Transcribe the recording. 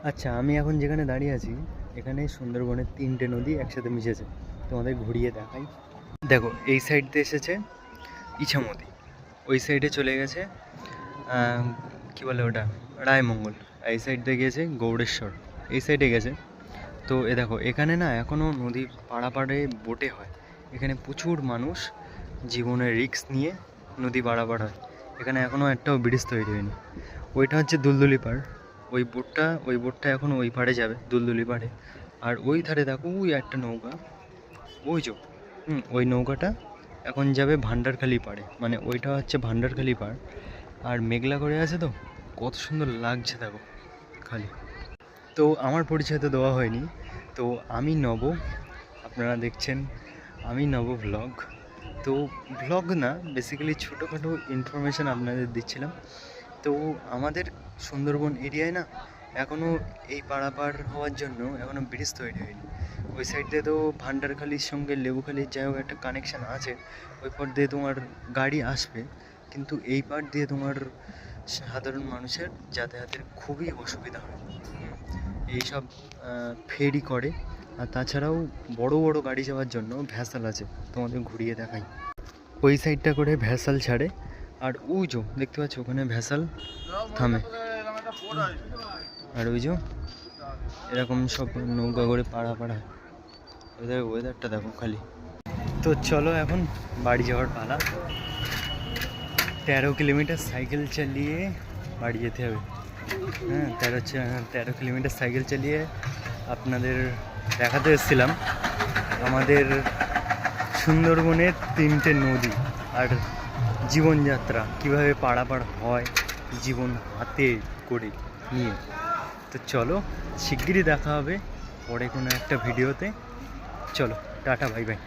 আচ্ছা, আমি এখন যেখানে দাঁড়িয়ে আছি এখানে সুন্দরবনের 3টে নদী একসাথে মিশেছে। তোমাদের ঘুরিয়ে দেখাই। দেখো, এই সাইড দিয়ে এসেছে ইছামতি, ওই সাইডে চলে গেছে কী বলে ওটা, রায়মঙ্গল। এই সাইড দিয়ে গিয়েছে গৌড়েশ্বর, এই সাইডে গেছে। তো এ দেখো, এখানে না এখনও নদী পাড়াপাড়ে বোটে হয়। এখানে প্রচুর মানুষ জীবনের রিস্ক নিয়ে নদী পারাপার হয়। এখানে এখনও একটাও ব্রিজ তৈরি হয়নি। ওইটা হচ্ছে দুলদুলি পাড়। ওই বোটটা এখন ওই পাড়ে যাবে, দুলদুলি পাড়ে। আর ওই ধারে দেখো, ওই একটা নৌকা, ওই যে ওই নৌকাটা এখন যাবে ভান্ডারখালি পাড়ে, মানে ওইটা হচ্ছে ভান্ডারখালি পাড়। আর মেঘলা করে আছে তো, কত সুন্দর লাগছে দেখো খালি। তো আমার পরিচয় তো দেওয়া হয়নি। তো আমি নব, আপনারা দেখছেন আমি নব ভ্লগ। তো ভ্লগ না, বেসিক্যালি ছোটোখাটো ইনফরমেশান আপনাদের দিচ্ছিলাম। তো আমাদের সুন্দরবন এরিয়ায় না এখনও এই পারাপার হওয়ার জন্য এখনও ব্রিজ তৈরি হয়নি। ওই সাইড দিয়ে তো ভান্ডারখালির সঙ্গে লেবুখালির যাই হোক একটা কানেকশান আছে, ওই পার দিয়ে তোমার গাড়ি আসবে। কিন্তু এই পার দিয়ে তোমার সাধারণ মানুষের যাতায়াতের খুবই অসুবিধা হয়। এইসব ফেরি করে। আর তাছাড়াও বড় বড় গাড়ি যাওয়ার জন্য ভ্যাসাল আছে, তোমাদের ঘুরিয়ে দেখাই। ওই সাইডটা করে ভ্যাসাল ছাড়ে, আর ওই যে দেখতে পাচ্ছ ওখানে ভ্যাসাল থামে। আর ওই যে এরকম সব নৌকা করে পাড়া ওদের ওয়েদারটা দেখো খালি। তো চলো এখন বাড়ি যাওয়ার পালা। 13 কিলোমিটার সাইকেল চালিয়ে বাড়ি যেতে হবে। হ্যাঁ, 13 কিলোমিটার সাইকেল চালিয়ে আপনাদের দেখাতে এসেছিলাম আমাদের সুন্দরবনের 3টে নদী আর জীবনযাত্রা, কীভাবে পারাপার হয় জীবন হাতে করে নিয়ে। তো চলো, শিগগিরই দেখা হবে পরে কোনো একটা ভিডিওতে। চলো, টাটা, বাই বাই।